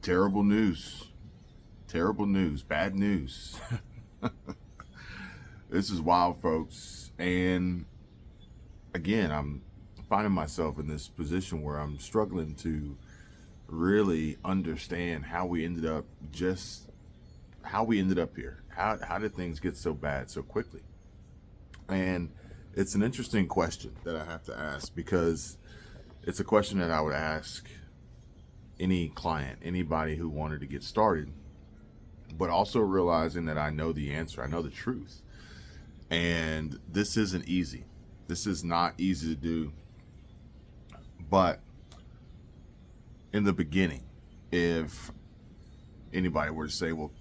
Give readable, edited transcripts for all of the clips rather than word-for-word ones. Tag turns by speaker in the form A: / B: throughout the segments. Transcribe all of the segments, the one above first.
A: Terrible news. Terrible news. Bad news. This is wild, folks. And again, I'm finding myself in this position where I'm struggling to really understand how we ended up here. How did things get so bad so quickly? And it's an interesting question that I have to ask, because it's a question that I would ask any client, anybody who wanted to get started, but also realizing that I know the answer, I know the truth. And this isn't easy. This is not easy to do. But in the beginning, if anybody were to say, well,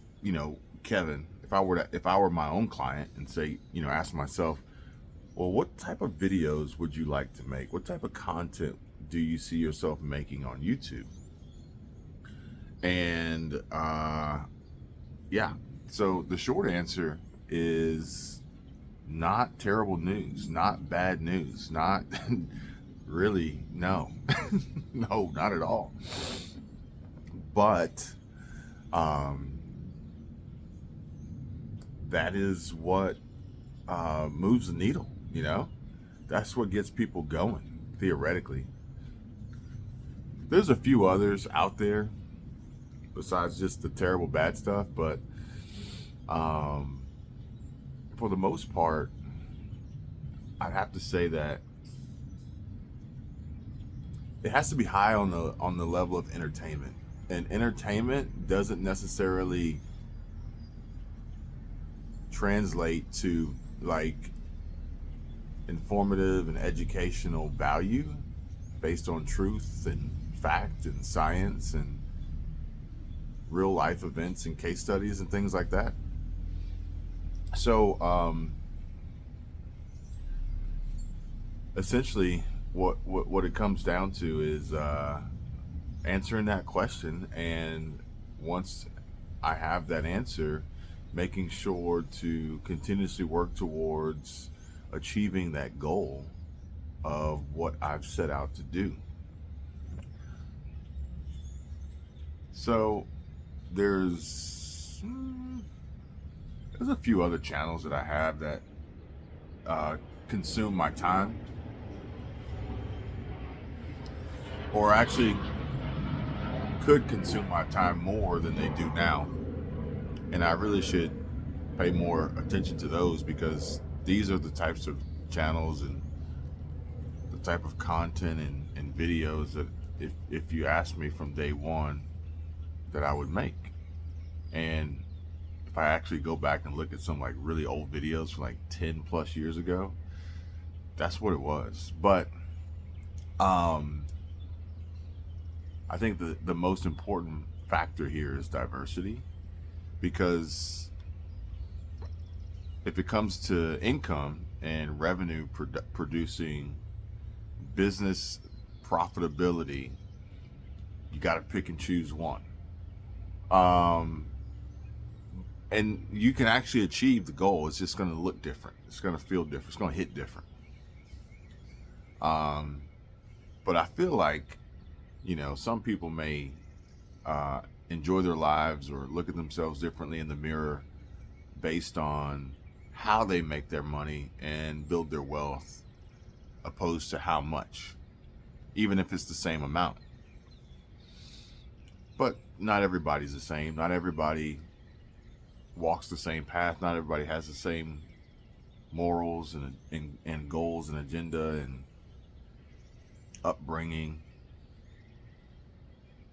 A: Kevin, if I were my own client and say, ask myself, well, what type of videos would you like to make? What type of content do you see yourself making on YouTube? And yeah, so the short answer is not terrible news, not bad news, not really, no, no, not at all. But that is what moves the needle, That's what gets people going, theoretically. There's a few others out there besides just the terrible bad stuff, but for the most part, I'd have to say that it has to be high on the level of entertainment. And entertainment doesn't necessarily translate to like informative and educational value based on truth and fact and science and real life events and case studies and things like that. So essentially what it comes down to is answering that question, and once I have that answer, making sure to continuously work towards achieving that goal of what I've set out to do. So there's a few other channels that I have that consume my time, or actually could consume my time more than they do now. And I really should pay more attention to those, because these are the types of channels and the type of content and videos that if you asked me from day one that I would make. And if I actually go back and look at some like really old videos from like 10 plus years ago, that's what it was. But I think the most important factor here is diversity, because if it comes to income and revenue producing business profitability, you got to pick and choose one. And you can actually achieve the goal. It's just going to look different. It's going to feel different. It's going to hit different. But I feel like, some people may enjoy their lives or look at themselves differently in the mirror based on how they make their money and build their wealth, opposed to how much, even if it's the same amount. But not everybody's the same. Not everybody walks the same path. Not everybody has the same morals and goals and agenda and upbringing.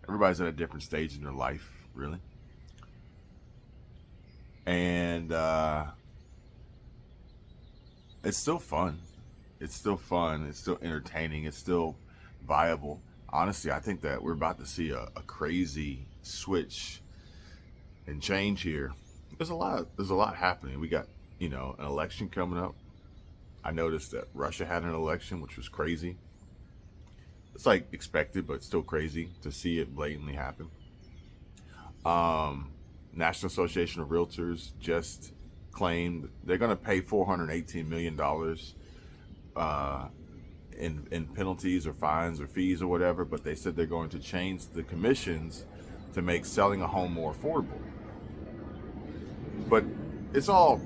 A: Everybody's at a different stage in their life, really. And it's still fun. It's still fun. It's still entertaining. It's still viable. Honestly, I think that we're about to see a crazy switch and change here. There's a lot happening. We got, an election coming up. I noticed that Russia had an election, which was crazy. It's like expected, but still crazy to see it blatantly happen. National Association of Realtors just claimed they're going to pay $418 million in penalties or fines or fees or whatever, but they said they're going to change the commissions to make selling a home more affordable. But it's all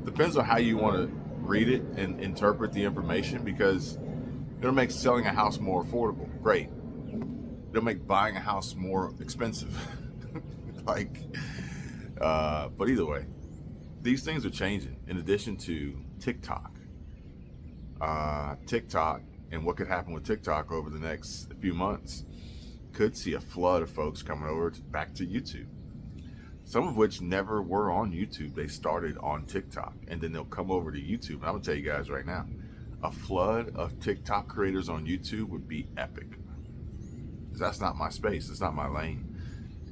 A: depends on how you want to read it and interpret the information, because it'll make selling a house more affordable. Great. It'll make buying a house more expensive. like, but either way, these things are changing. In addition to TikTok, TikTok and what could happen with TikTok over the next few months could see a flood of folks coming over back to YouTube. Some of which never were on YouTube. They started on TikTok, and then they'll come over to YouTube. And I'm gonna tell you guys right now, a flood of TikTok creators on YouTube would be epic. That's not my space. It's not my lane.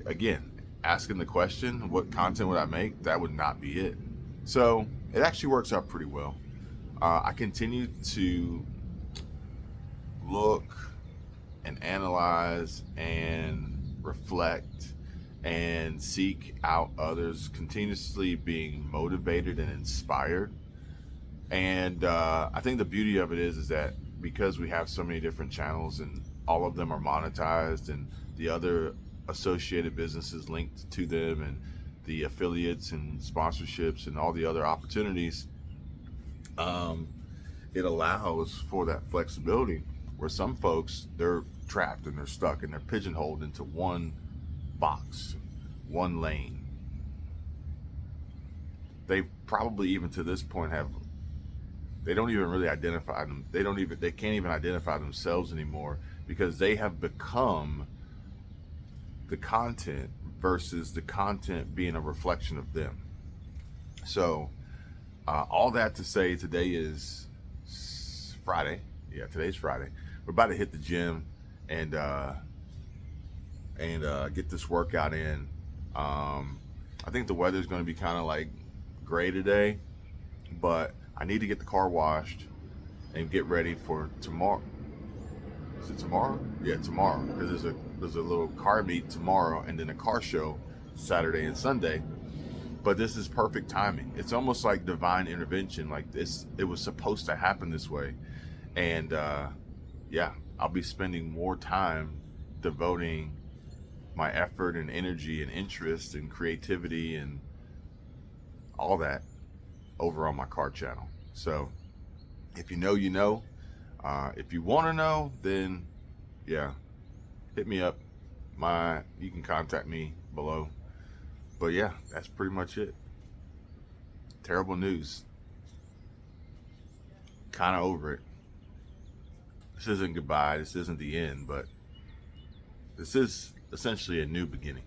A: Again, asking the question, what content would I make? That would not be it. So it actually works out pretty well. I continue to look and analyze and reflect and seek out others, continuously being motivated and inspired. And I think the beauty of it is that because we have so many different channels and all of them are monetized, and the other associated businesses linked to them, and the affiliates and sponsorships and all the other opportunities, it allows for that flexibility where some folks, they're trapped and they're stuck and they're pigeonholed into one box, one lane. They probably even to this point they don't even really identify them. They can't even identify themselves anymore, because they have become the content versus the content being a reflection of them. So all that to say, today is Friday. Yeah, today's Friday. We're about to hit the gym and get this workout in. I think the weather's going to be kind of like gray today, but I need to get the car washed and get ready for tomorrow. Is it tomorrow? Yeah, tomorrow, because there's a little car meet tomorrow, and then a car show Saturday and Sunday. But this is perfect timing. It's almost like divine intervention. Like this, it was supposed to happen this way. And yeah, I'll be spending more time devoting my effort and energy and interest and creativity and all that over on my car channel. So if you know, you know. If you want to know, then yeah, hit me up. You can contact me below. But yeah, that's pretty much it. Terrible news. Kind of over it. This isn't goodbye. This isn't the end, but this is essentially a new beginning.